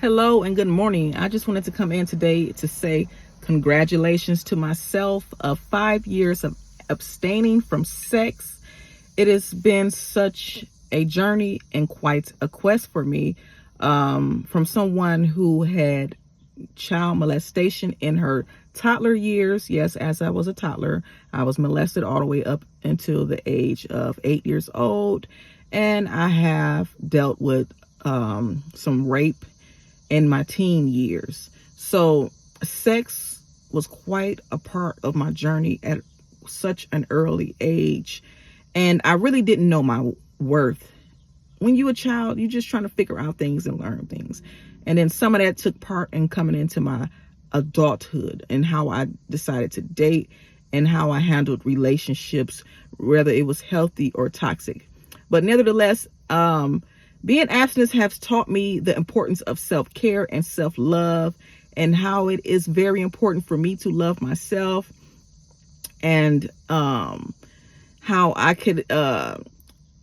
Hello and good morning. I just wanted to come in today to say congratulations to myself of 5 years of abstaining from sex. It has been such a journey and quite a quest for me, from someone who had child molestation in her toddler years. Yes, as I was a toddler, I was molested all the way up until the age of 8 years old. And I have dealt with some rape in my teen years. So sex was quite a part of my journey at such an early age. And I really didn't know my worth. When you're a child, you're just trying to figure out things and learn things. And then some of that took part in coming into my adulthood and how I decided to date and how I handled relationships, whether it was healthy or toxic. But nevertheless, being abstinent has taught me the importance of self-care and self-love, and how it is very important for me to love myself, and how I could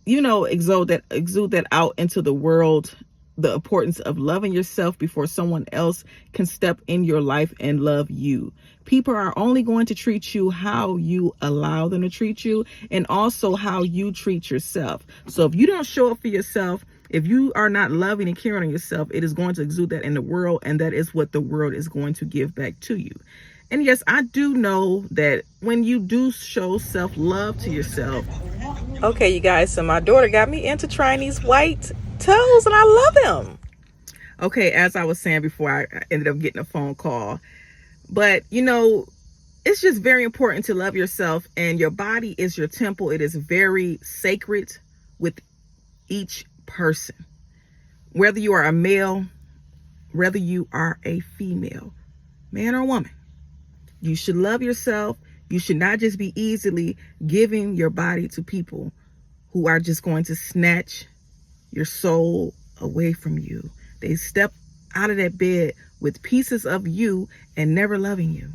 exude that out into the world, the importance of loving yourself before someone else can step in your life and love you. People are only going to treat you how you allow them to treat you, and also how you treat yourself. So if you don't show up for yourself, if you are not loving and caring on yourself, it is going to exude that in the world, and that is what the world is going to give back to you. And yes, I do know that when you do show self-love to yourself. Okay, you guys, so my daughter got me into trying these white toes, and I love them. Okay, as I was saying before, I ended up getting a phone call. But, it's just very important to love yourself, and your body is your temple. It is very sacred with each person, whether you are a male, whether you are a female, man or woman. You should love yourself. You should not just be easily giving your body to people who are just going to snatch your soul away from you. They step out of that bed with pieces of you and never loving you,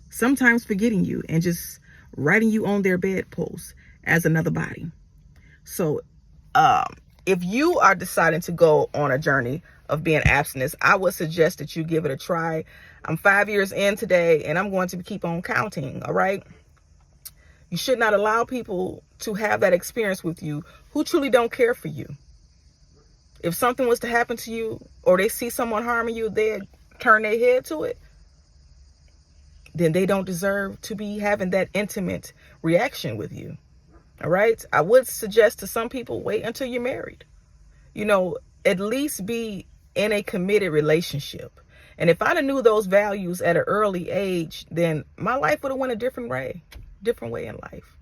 sometimes forgetting you and just writing you on their bedpost as another body. So if you are deciding to go on a journey of being abstinent, I would suggest that you give it a try. I'm 5 years in today, and I'm going to keep on counting. All right. You should not allow people to have that experience with you who truly don't care for you. If something was to happen to you, or they see someone harming you, they turn their head to it, then they don't deserve to be having that intimate reaction with you. All right. I would suggest to some people, wait until you're married. At least be in a committed relationship. And if I'd have knew those values at an early age, then my life would have went a different way in life.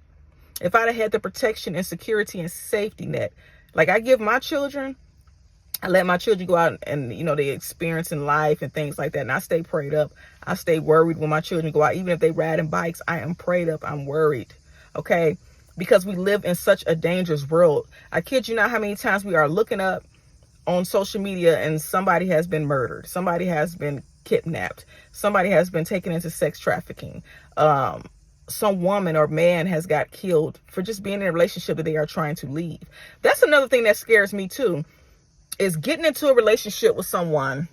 If I'd have had the protection and security and safety net, like I give my children, I let my children go out and, they experience in life and things like that. And I stay prayed up. I stay worried when my children go out. Even if they riding bikes, I am prayed up. I'm worried. Okay. Because we live in such a dangerous world. I kid you not how many times we are looking up on social media and somebody has been murdered. Somebody has been kidnapped. Somebody has been taken into sex trafficking. Some woman or man has got killed for just being in a relationship that they are trying to leave. That's another thing that scares me too, is getting into a relationship with someone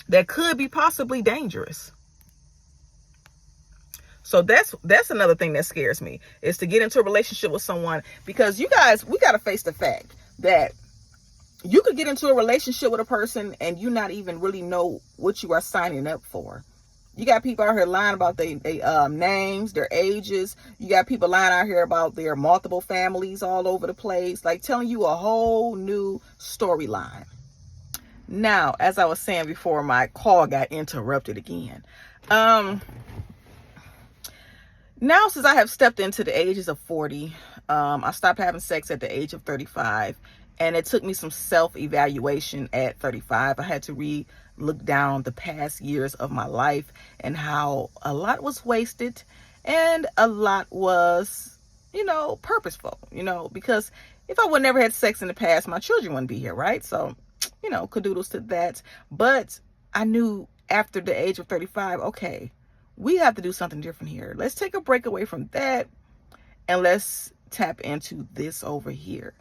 that could be possibly dangerous. So that's another thing that scares me, is to get into a relationship with someone, because you guys, we got to face the fact that you could get into a relationship with a person and you not even really know what you are signing up for. You got people out here lying about their names, their ages. You got people lying out here about their multiple families all over the place, like telling you a whole new storyline. Now, as I was saying before, my call got interrupted again. Now, since I have stepped into the ages of 40, I stopped having sex at the age of 35. And it took me some self-evaluation at 35. I had to look down the past years of my life and how a lot was wasted and a lot was, purposeful, because if I would never had sex in the past, my children wouldn't be here, right? So, kudos to that. But I knew after the age of 35, okay, we have to do something different here. Let's take a break away from that and let's tap into this over here.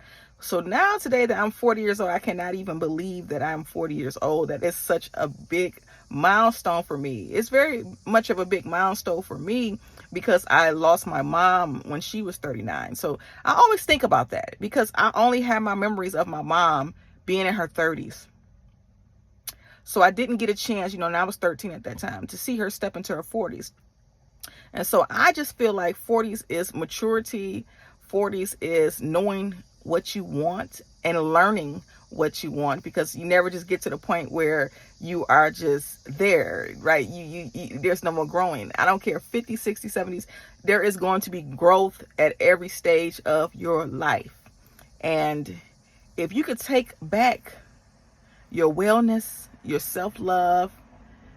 So now today that I'm 40 years old, I cannot even believe that I'm 40 years old. That is such a big milestone for me. It's very much of a big milestone for me because I lost my mom when she was 39. So I always think about that because I only have my memories of my mom being in her 30s. So I didn't get a chance, and I was 13 at that time, to see her step into her 40s. And so I just feel like 40s is maturity. 40s is knowing what you want and learning what you want, because you never just get to the point where you are just there, right? You there's no more growing. I don't care, 50, 60, 70s, there is going to be growth at every stage of your life. And if you could take back your wellness, your self-love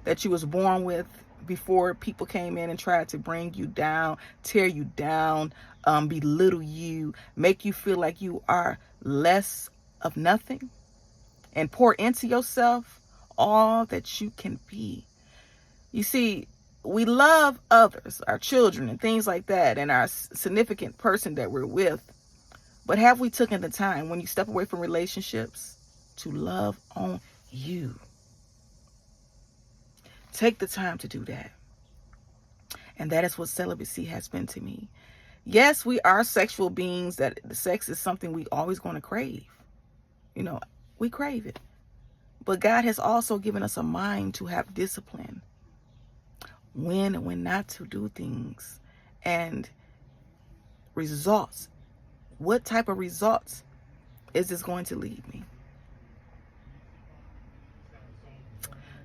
that you was born with before people came in and tried to bring you down, tear you down, belittle you, make you feel like you are less of nothing, and pour into yourself all that you can be. You see, we love others, our children and things like that, and our significant person that we're with. But have we taken the time when you step away from relationships to love on you? Take the time to do that. And that is what celibacy has been to me. Yes, we are sexual beings, that the sex is something we always going to crave. We crave it. But God has also given us a mind to have discipline. When and when not to do things. And results. What type of results is this going to lead me?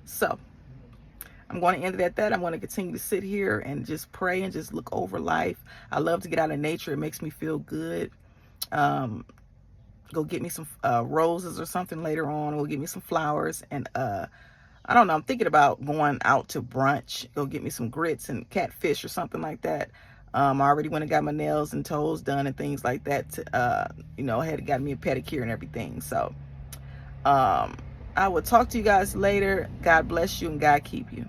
So I'm going to end it at that. I'm going to continue to sit here and just pray and just look over life. I love to get out of nature. It makes me feel good. Go get me some roses or something later on. Go get me some flowers. And I don't know. I'm thinking about going out to brunch. Go get me some grits and catfish or something like that. I already went and got my nails and toes done and things like that. I had got me a pedicure and everything. So I will talk to you guys later. God bless you and God keep you.